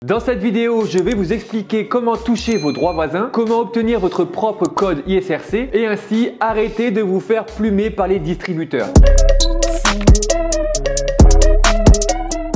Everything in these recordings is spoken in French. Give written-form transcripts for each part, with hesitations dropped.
Dans cette vidéo, je vais vous expliquer comment toucher vos droits voisins, comment obtenir votre propre code ISRC et ainsi arrêter de vous faire plumer par les distributeurs.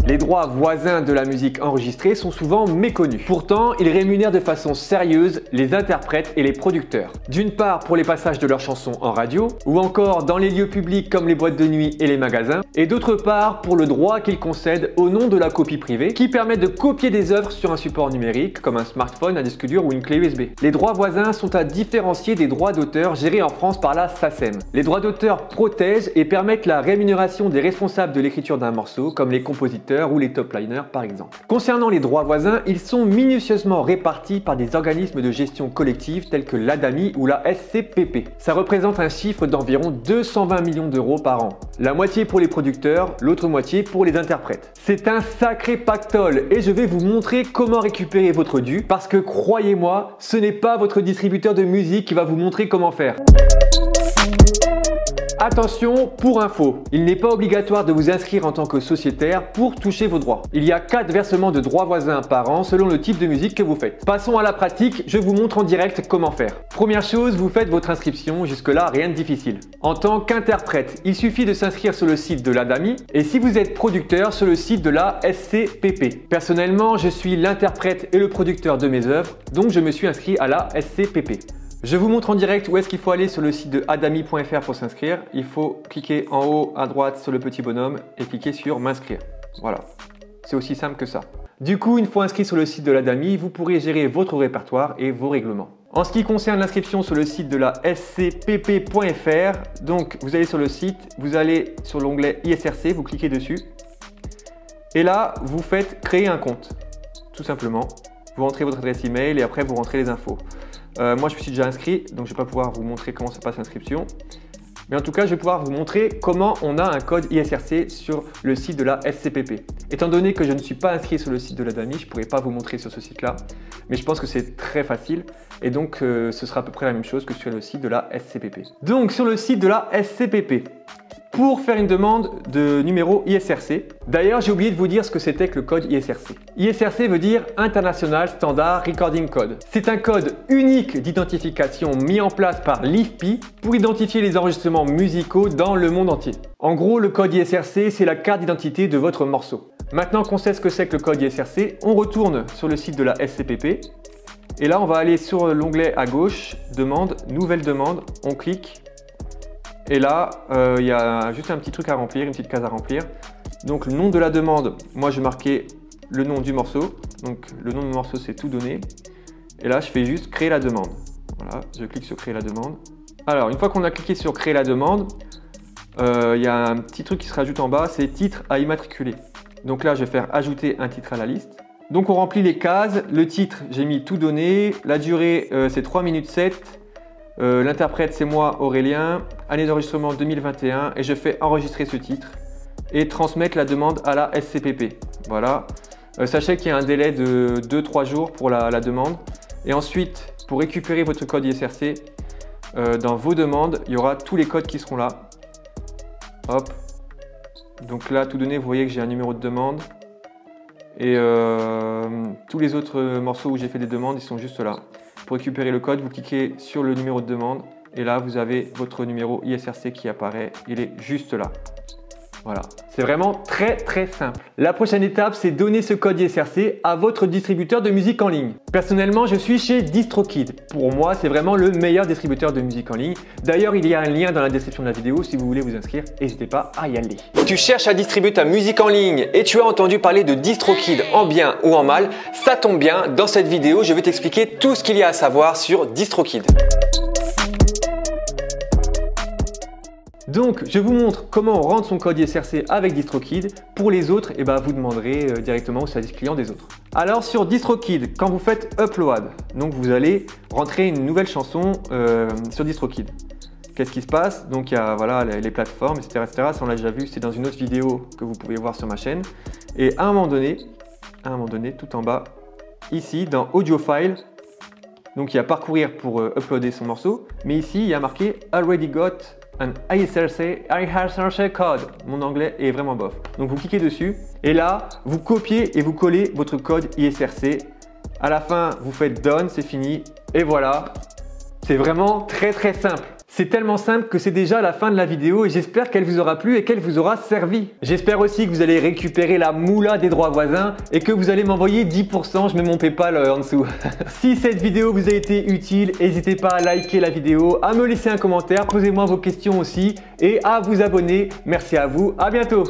Les droits voisins de la musique enregistrée sont souvent méconnus. Pourtant, ils rémunèrent de façon sérieuse les interprètes et les producteurs. D'une part pour les passages de leurs chansons en radio, ou encore dans les lieux publics comme les boîtes de nuit et les magasins, et d'autre part pour le droit qu'ils concèdent au nom de la copie privée, qui permet de copier des œuvres sur un support numérique comme un smartphone, un disque dur ou une clé USB. Les droits voisins sont à différencier des droits d'auteur gérés en France par la SACEM. Les droits d'auteur protègent et permettent la rémunération des responsables de l'écriture d'un morceau, comme les compositeurs ou les top liners par exemple. Concernant les droits voisins, ils sont minutieusement répartis par des organismes de gestion collective tels que l'ADAMI ou la SCPP. Ça représente un chiffre d'environ 220 millions d'euros par an. La moitié pour les producteurs, l'autre moitié pour les interprètes. C'est un sacré pactole et je vais vous montrer comment récupérer votre dû parce que croyez-moi, ce n'est pas votre distributeur de musique qui va vous montrer comment faire. Attention, pour info, il n'est pas obligatoire de vous inscrire en tant que sociétaire pour toucher vos droits. Il y a 4 versements de droits voisins par an selon le type de musique que vous faites. Passons à la pratique, je vous montre en direct comment faire. Première chose, vous faites votre inscription, jusque-là rien de difficile. En tant qu'interprète, il suffit de s'inscrire sur le site de l'ADAMI et si vous êtes producteur, sur le site de la SCPP. Personnellement, je suis l'interprète et le producteur de mes œuvres, donc je me suis inscrit à la SCPP. Je vous montre en direct où est-ce qu'il faut aller sur le site de adami.fr pour s'inscrire. Il faut cliquer en haut à droite sur le petit bonhomme et cliquer sur m'inscrire. Voilà, c'est aussi simple que ça. Du coup, une fois inscrit sur le site de l'ADAMI, vous pourrez gérer votre répertoire et vos règlements. En ce qui concerne l'inscription sur le site de la scpp.fr, donc vous allez sur le site, vous allez sur l'onglet ISRC, vous cliquez dessus et là, vous faites créer un compte, tout simplement. Vous rentrez votre adresse email et après vous rentrez les infos. Moi je me suis déjà inscrit, donc je ne vais pas pouvoir vous montrer comment se passe l'inscription. Mais en tout cas, je vais pouvoir vous montrer comment on a un code ISRC sur le site de la SCPP. Étant donné que je ne suis pas inscrit sur le site de l'ADAMI, je ne pourrai pas vous montrer sur ce site-là. Mais je pense que c'est très facile et donc ce sera à peu près la même chose que sur le site de la SCPP. Donc sur le site de la SCPP, pour faire une demande de numéro ISRC. D'ailleurs, j'ai oublié de vous dire ce que c'était que le code ISRC. ISRC veut dire International Standard Recording Code. C'est un code unique d'identification mis en place par l'IFPI pour identifier les enregistrements musicaux dans le monde entier. En gros, le code ISRC, c'est la carte d'identité de votre morceau. Maintenant qu'on sait ce que c'est que le code ISRC, on retourne sur le site de la SCPP. Et là, on va aller sur l'onglet à gauche, demande, nouvelle demande, on clique. Et là, il y a juste un petit truc à remplir, une petite case à remplir. Donc le nom de la demande, moi je vais marquer le nom du morceau. Donc le nom du morceau c'est tout donné. Et là je fais juste créer la demande. Voilà, je clique sur créer la demande. Alors une fois qu'on a cliqué sur créer la demande, il y a un petit truc qui se rajoute en bas, c'est titre à immatriculer. Donc là je vais faire ajouter un titre à la liste. Donc on remplit les cases, le titre j'ai mis tout donné, la durée c'est 3 minutes 7. L'interprète c'est moi Aurélien, année d'enregistrement 2021 et je fais enregistrer ce titre et transmettre la demande à la SCPP. Voilà, sachez qu'il y a un délai de 2-3 jours pour la demande et ensuite pour récupérer votre code ISRC, dans vos demandes il y aura tous les codes qui seront là. Hop, donc là tout donné vous voyez que j'ai un numéro de demande et tous les autres morceaux où j'ai fait des demandes ils sont juste là. Pour récupérer le code, vous cliquez sur le numéro de demande et là vous avez votre numéro ISRC qui apparaît, il est juste là. Voilà, c'est vraiment très simple. La prochaine étape, c'est donner ce code ISRC à votre distributeur de musique en ligne. Personnellement, je suis chez DistroKid. Pour moi, c'est vraiment le meilleur distributeur de musique en ligne. D'ailleurs, il y a un lien dans la description de la vidéo si vous voulez vous inscrire, n'hésitez pas à y aller. Tu cherches à distribuer ta musique en ligne et tu as entendu parler de DistroKid en bien ou en mal, ça tombe bien, dans cette vidéo, je vais t'expliquer tout ce qu'il y a à savoir sur DistroKid. Donc, je vous montre comment on rentre son code ISRC avec DistroKid. Pour les autres, vous demanderez directement au service client des autres. Alors, sur DistroKid, quand vous faites Upload, donc vous allez rentrer une nouvelle chanson sur DistroKid. Qu'est-ce qui se passe? Donc, il y a voilà, les plateformes, etc. Ça, on l'a déjà vu, c'est dans une autre vidéo que vous pouvez voir sur ma chaîne. Et à un moment donné, tout en bas, ici, dans Audio File, donc il y a parcourir pour uploader son morceau. Mais ici, il y a marqué Already Got un ISRC code. Mon anglais est vraiment bof. Donc vous cliquez dessus et là, vous copiez et vous collez votre code ISRC. À la fin, vous faites Done, c'est fini. Et voilà, c'est vraiment très simple. C'est tellement simple que c'est déjà la fin de la vidéo et j'espère qu'elle vous aura plu et qu'elle vous aura servi. J'espère aussi que vous allez récupérer la moula des droits voisins et que vous allez m'envoyer 10%, je mets mon PayPal en dessous. Si cette vidéo vous a été utile, n'hésitez pas à liker la vidéo, à me laisser un commentaire, posez-moi vos questions aussi et à vous abonner. Merci à vous, à bientôt.